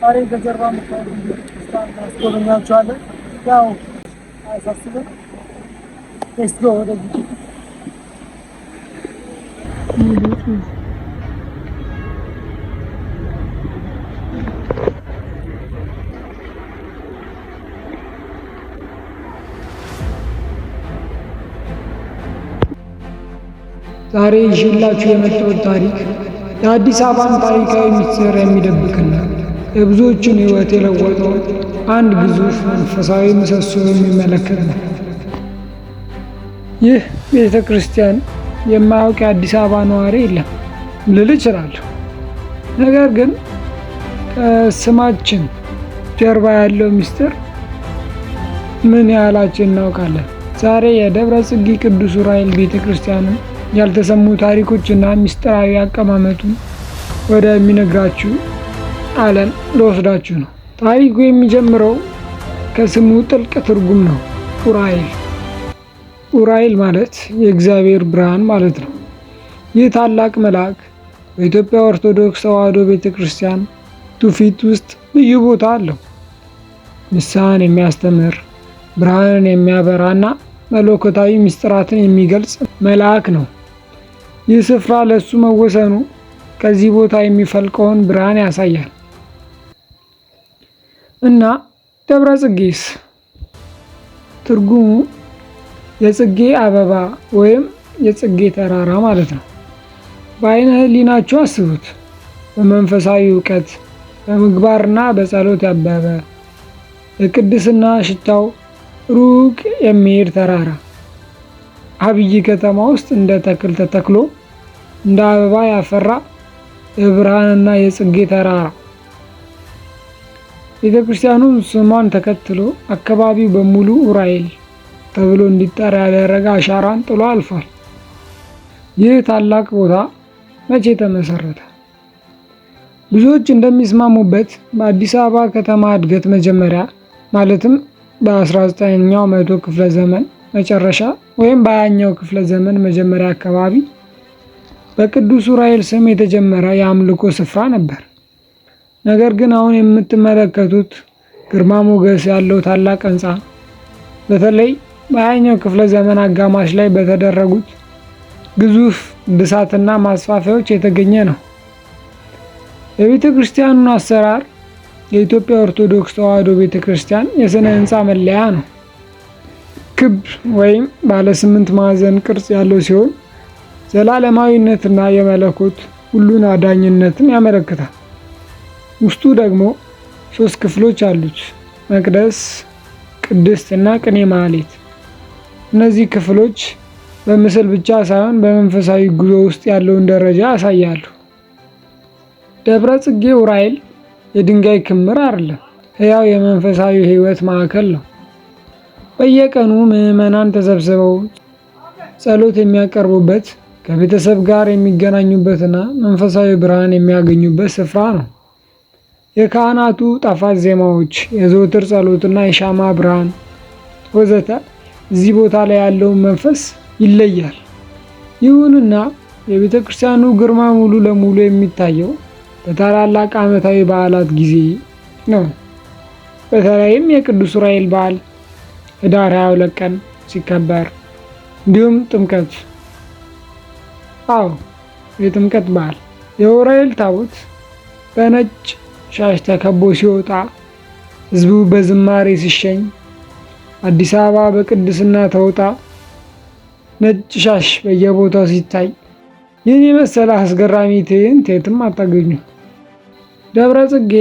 ዛሬ ከጀርባ እናስጎበኛችኋለን። ያው አያሳስብም። ሌትስ ጎ ወደዚህ ዛሬ ይዤላችሁ የመጣሁት ታሪክ የአዲስ አበባን ታሪካዊ ምስጢር የሚደብቅና የብዙዎችን ሕይወት የለወጠው አንድ ግዙፍ መንፈሳዊ ምሰሶ የሚመለከት ነው። ይህ ቤተ ክርስቲያን የማያውቅ የአዲስ አበባ ነዋሪ የለም ልል እችላለሁ። ነገር ግን ከስማችን ጀርባ ያለው ምስጢር ምን ያህላችን እናውቃለን? ዛሬ የደብረ ጽጌ ቅዱስ ዑራኤል ቤተ ክርስቲያንን ያልተሰሙ ታሪኮችና ምስጢራዊ አቀማመጡን ወደሚነግራችሁ ዓለም ልወስዳችሁ ነው። ታሪኩ የሚጀምረው ከስሙ ጥልቅ ትርጉም ነው። ዑራኤል። ዑራኤል ማለት የእግዚአብሔር ብርሃን ማለት ነው። ይህ ታላቅ መልአክ በኢትዮጵያ ኦርቶዶክስ ተዋሕዶ ቤተ ክርስቲያን ትውፊት ውስጥ ልዩ ቦታ አለው። ንስሐን የሚያስተምር ብርሃንን የሚያበራና መለኮታዊ ምስጢራትን የሚገልጽ መልአክ ነው። ይህ ስፍራ ለእሱ መወሰኑ ከዚህ ቦታ የሚፈልቀውን ብርሃን ያሳያል። እና ደብረ ጽጌስ ትርጉሙ የጽጌ አበባ ወይም የጽጌ ተራራ ማለት ነው። በዓይነ ሕሊናችሁ አስቡት። በመንፈሳዊ እውቀት በምግባርና በጸሎት ያበበ የቅድስና ሽታው ሩቅ የሚሄድ ተራራ አብይ ከተማ ውስጥ እንደ ተክል ተተክሎ እንደ አበባ ያፈራ የብርሃንና የጽጌ ተራራ። ቤተ ክርስቲያኑ ስሟን ተከትሎ አካባቢው በሙሉ ዑራኤል ተብሎ እንዲጠራ ያደረገ አሻራን ጥሎ አልፏል። ይህ ታላቅ ቦታ መቼ ተመሰረተ? ብዙዎች እንደሚስማሙበት በአዲስ አበባ ከተማ እድገት መጀመሪያ ማለትም በ19ኛው መቶ ክፍለ ዘመን መጨረሻ ወይም በ20ኛው ክፍለ ዘመን መጀመሪያ አካባቢ በቅዱስ ዑራኤል ስም የተጀመረ የአምልኮ ስፍራ ነበር። ነገር ግን አሁን የምትመለከቱት ግርማ ሞገስ ያለው ታላቅ ሕንፃ በተለይ በ20ኛው ክፍለ ዘመን አጋማሽ ላይ በተደረጉት ግዙፍ እድሳትና ማስፋፊያዎች የተገኘ ነው። የቤተ ክርስቲያኑን አሰራር የኢትዮጵያ ኦርቶዶክስ ተዋሕዶ ቤተ ክርስቲያን የሥነ ሕንፃ መለያ ነው። ክብ ወይም ባለ 8 ማዕዘን ቅርጽ ያለው ሲሆን ዘላለማዊነትና የመለኮት ሁሉን አዳኝነትን ያመለክታል። ውስጡ ደግሞ 3 ክፍሎች አሉት፤ መቅደስ፣ ቅድስት እና ቅኔ ማህሌት። እነዚህ ክፍሎች በምስል ብቻ ሳይሆን በመንፈሳዊ ጉዞ ውስጥ ያለውን ደረጃ ያሳያሉ። ደብረ ጽጌ ዑራኤል የድንጋይ ክምር አይደለም፣ ሕያው የመንፈሳዊ ሕይወት ማዕከል ነው። በየቀኑ ምዕመናን ተሰብስበው ጸሎት የሚያቀርቡበት፣ ከቤተሰብ ጋር የሚገናኙበትና መንፈሳዊ ብርሃን የሚያገኙበት ስፍራ ነው። የካህናቱ ጣፋጭ ዜማዎች፣ የዘወትር ጸሎትና የሻማ ብርሃን ወዘተ እዚህ ቦታ ላይ ያለውን መንፈስ ይለያል። ይሁንና የቤተ ክርስቲያኑ ግርማ ሙሉ ለሙሉ የሚታየው በታላላቅ ዓመታዊ በዓላት ጊዜ ነው። በተለይም የቅዱስ ዑራኤል በዓል ህዳር 22 ቀን ሲከበር፣ እንዲሁም ጥምቀት። የጥምቀት በዓል የዑራኤል ታቦት በነጭ ሻሽ ተከቦ ሲወጣ፣ ህዝቡ በዝማሬ ሲሸኝ፣ አዲስ አበባ በቅድስና ተውጣ ነጭ ሻሽ በየቦታው ሲታይ፣ ይህን የመሰለ አስገራሚ ትዕይንት የትም አታገኙ። ደብረ ጽጌ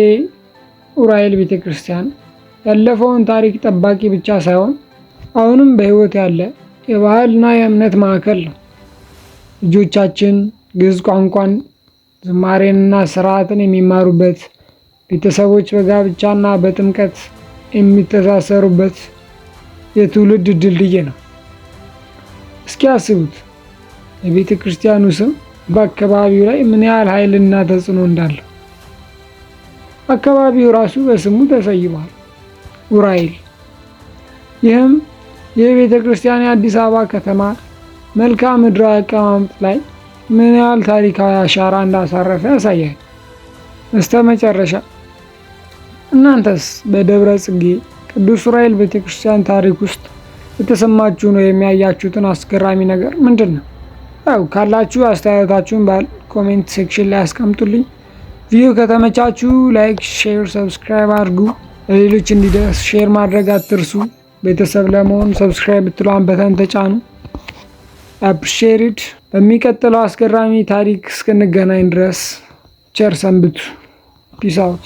ዑራኤል ቤተ ክርስቲያን ያለፈውን ታሪክ ጠባቂ ብቻ ሳይሆን አሁንም በሕይወት ያለ የባህልና የእምነት ማዕከል ነው። ልጆቻችን ግዕዝ ቋንቋን፣ ዝማሬንና ስርዓትን የሚማሩበት፣ ቤተሰቦች በጋብቻና በጥምቀት የሚተሳሰሩበት የትውልድ ድልድይ ነው። እስኪ አስቡት፣ የቤተ ክርስቲያኑ ስም በአካባቢው ላይ ምን ያህል ኃይልና ተጽዕኖ እንዳለው። አካባቢው ራሱ በስሙ ተሰይሟል፣ ዑራኤል። ይህም የቤተ ክርስቲያን የአዲስ አበባ ከተማ መልክዓ ምድራዊ አቀማመጥ ላይ ምን ያህል ታሪካዊ አሻራ እንዳሳረፈ ያሳያል። በስተመጨረሻ እናንተስ በደብረ ጽጌ ቅዱስ ዑራኤል ቤተክርስቲያን ታሪክ ውስጥ የተሰማችሁ ነው የሚያያችሁትን አስገራሚ ነገር ምንድን ነው? ያው ካላችሁ አስተያየታችሁን ኮሜንት ሴክሽን ላይ አስቀምጡልኝ። ቪዲዮ ከተመቻችሁ ላይክ፣ ሼር፣ ሰብስክራይብ አድርጉ። ለሌሎች እንዲደርስ ሼር ማድረግ አትርሱ። ቤተሰብ ለመሆን ሰብስክራይብ ብትሏን በተን ተጫኑ። አፕሪሺየትድ። በሚቀጥለው አስገራሚ ታሪክ እስክንገናኝ ድረስ ቸር ሰንብቱ። ፒስ አውት።